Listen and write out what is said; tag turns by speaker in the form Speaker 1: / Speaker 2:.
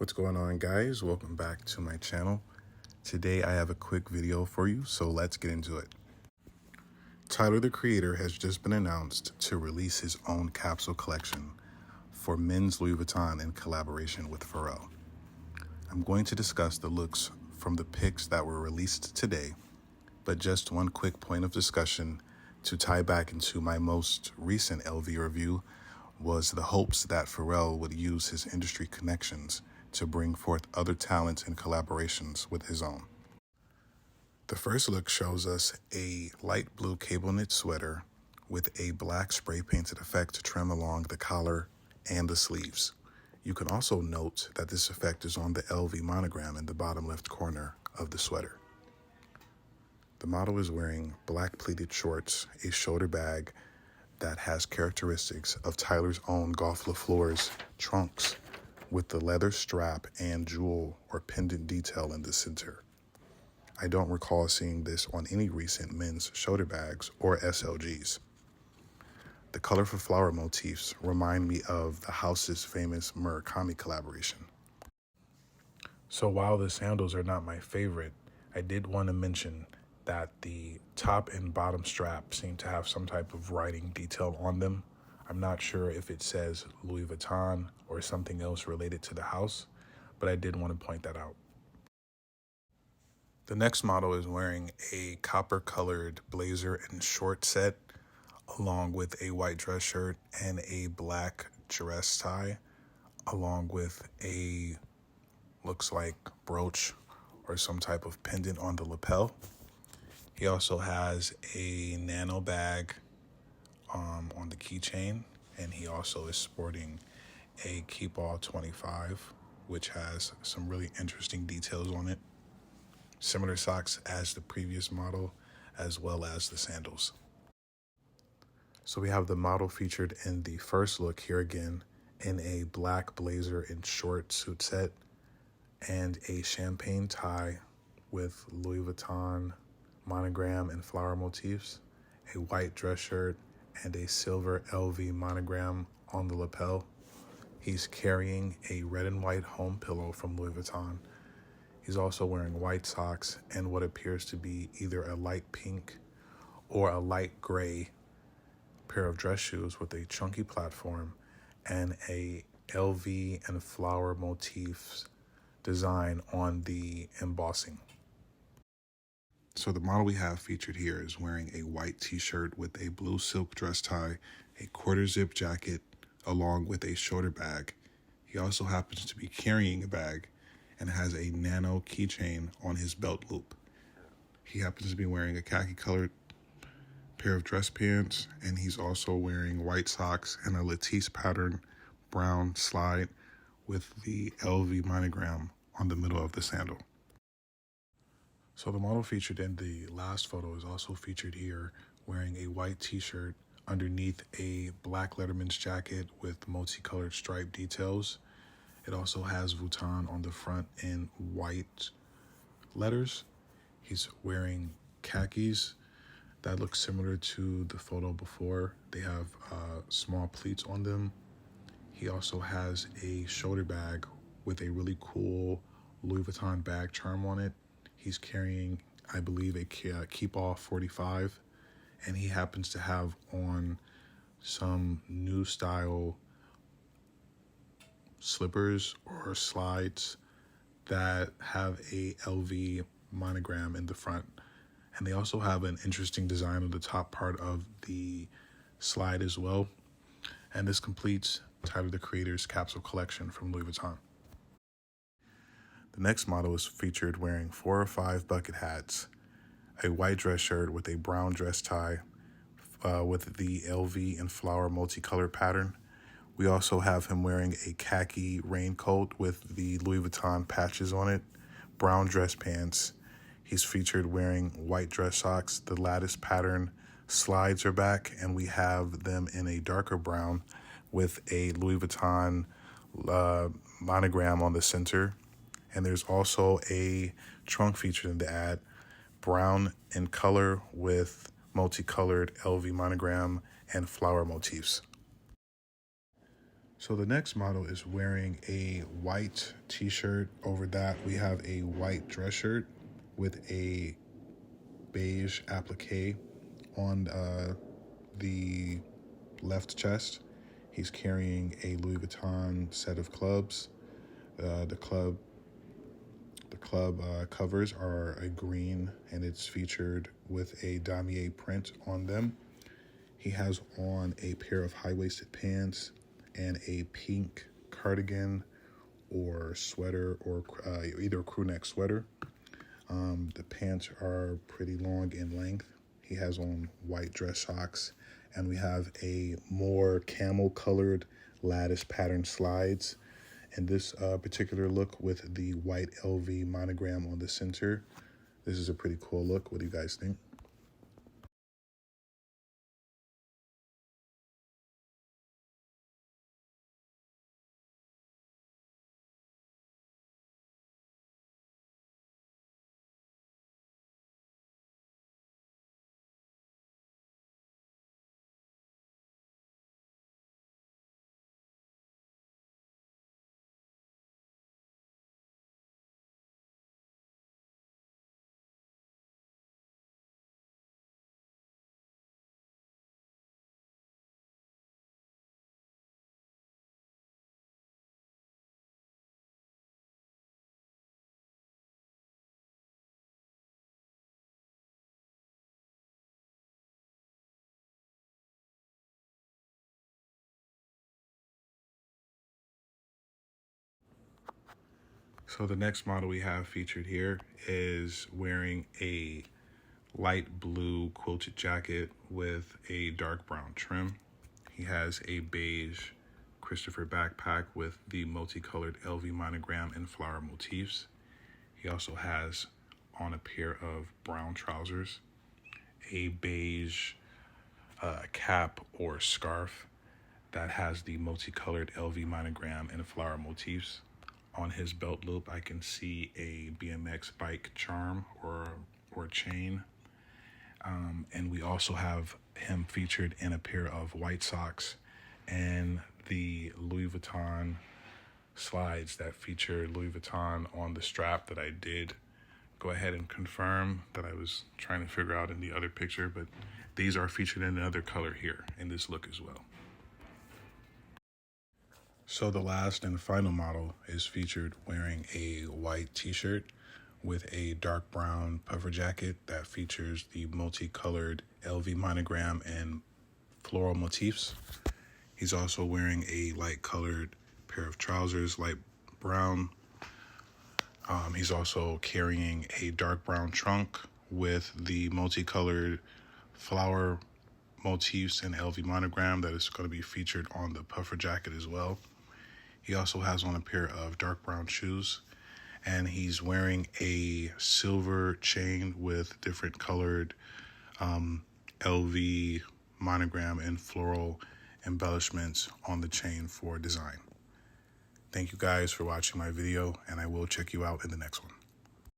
Speaker 1: What's going on, guys? Welcome back to my channel. Today I have a quick video for you, so let's get into it. Tyler, the Creator, has just been announced to release his own capsule collection for men's Louis Vuitton in collaboration with Pharrell. I'm going to discuss the looks from the pics that were released today, but just one quick point of discussion to tie back into my most recent LV review was the hopes that Pharrell would use his industry connections to bring forth other talents and collaborations with his own. The first look shows us a light blue cable knit sweater with a black spray painted effect to trim along the collar and the sleeves. You can also note that this effect is on the LV monogram in the bottom left corner of the sweater. The model is wearing black pleated shorts, a shoulder bag that has characteristics of Tyler's own Golf LaFleur's trunks with the leather strap and jewel or pendant detail in the center. I don't recall seeing this on any recent men's shoulder bags or SLGs. The colorful flower motifs remind me of the house's famous Murakami collaboration. So while the sandals are not my favorite, I did want to mention that the top and bottom strap seem to have some type of writing detail on them. I'm not sure if it says Louis Vuitton or something else related to the house, but I did want to point that out. The next model is wearing a copper-colored blazer and short set, along with a white dress shirt and a black dress tie, along with a, looks like, brooch or some type of pendant on the lapel. He also has a nano bag on the keychain, and he also is sporting a Keepall 25, which has some really interesting details on it. Similar socks as the previous model, as well as the sandals. So we have the model featured in the first look here again in a black blazer and short suit set and a champagne tie with Louis Vuitton monogram and flower motifs, a white dress shirt, and a silver LV monogram on the lapel. He's carrying a red and white home pillow from Louis Vuitton. He's also wearing white socks and what appears to be either a light pink or a light gray pair of dress shoes with a chunky platform and a LV and flower motifs design on the embossing. So the model we have featured here is wearing a white t-shirt with a blue silk dress tie, a quarter zip jacket, along with a shoulder bag. He also happens to be carrying a bag and has a nano keychain on his belt loop. He happens to be wearing a khaki colored pair of dress pants, and he's also wearing white socks and a lattice pattern brown slide with the LV monogram on the middle of the sandal. So the model featured in the last photo is also featured here wearing a white t-shirt underneath a black Letterman's jacket with multicolored stripe details. It also has Vuitton on the front in white letters. He's wearing khakis that look similar to the photo before. They have small pleats on them. He also has a shoulder bag with a really cool Louis Vuitton bag charm on it. He's carrying, I believe, a Keepall 45, and he happens to have on some new style slippers or slides that have a LV monogram in the front. And they also have an interesting design on the top part of the slide as well. And this completes Tyler, the Creator's capsule collection from Louis Vuitton. The next model is featured wearing 4 or 5 bucket hats, a white dress shirt with a brown dress tie with the LV and flower multicolored pattern. We also have him wearing a khaki raincoat with the Louis Vuitton patches on it, brown dress pants. He's featured wearing white dress socks. The lattice pattern slides are back, and we have them in a darker brown with a Louis Vuitton monogram on the center. And there's also a trunk featured in the ad, brown in color with multicolored LV monogram and flower motifs. So the next model is wearing a white t-shirt. Over that, we have a white dress shirt with a beige applique on the left chest. He's carrying a Louis Vuitton set of clubs. The club covers are a green, and it's featured with a damier print on them. He has on a pair of high-waisted pants and a pink cardigan or sweater, or either a crew neck sweater. The pants are pretty long in length. He has on white dress socks, and we have a more camel colored lattice pattern slides. And this particular look with the white LV monogram on the center, this is a pretty cool look. What do you guys think? So the next model we have featured here is wearing a light blue quilted jacket with a dark brown trim. He has a beige Christopher backpack with the multicolored LV monogram and flower motifs. He also has on a pair of brown trousers, a beige cap or scarf that has the multicolored LV monogram and flower motifs. On his belt loop, I can see a BMX bike charm or chain. And we also have him featured in a pair of white socks and the Louis Vuitton slides that feature Louis Vuitton on the strap that I did go ahead and confirm that I was trying to figure out in the other picture, but these are featured in another color here in this look as well. So the last and final model is featured wearing a white t-shirt with a dark brown puffer jacket that features the multicolored LV monogram and floral motifs. He's also wearing a light colored pair of trousers, light brown. He's also carrying a dark brown trunk with the multicolored flower motifs and LV monogram that is going to be featured on the puffer jacket as well. He also has on a pair of dark brown shoes, and he's wearing a silver chain with different colored LV monogram and floral embellishments on the chain for design. Thank you guys for watching my video, and I will check you out in the next one.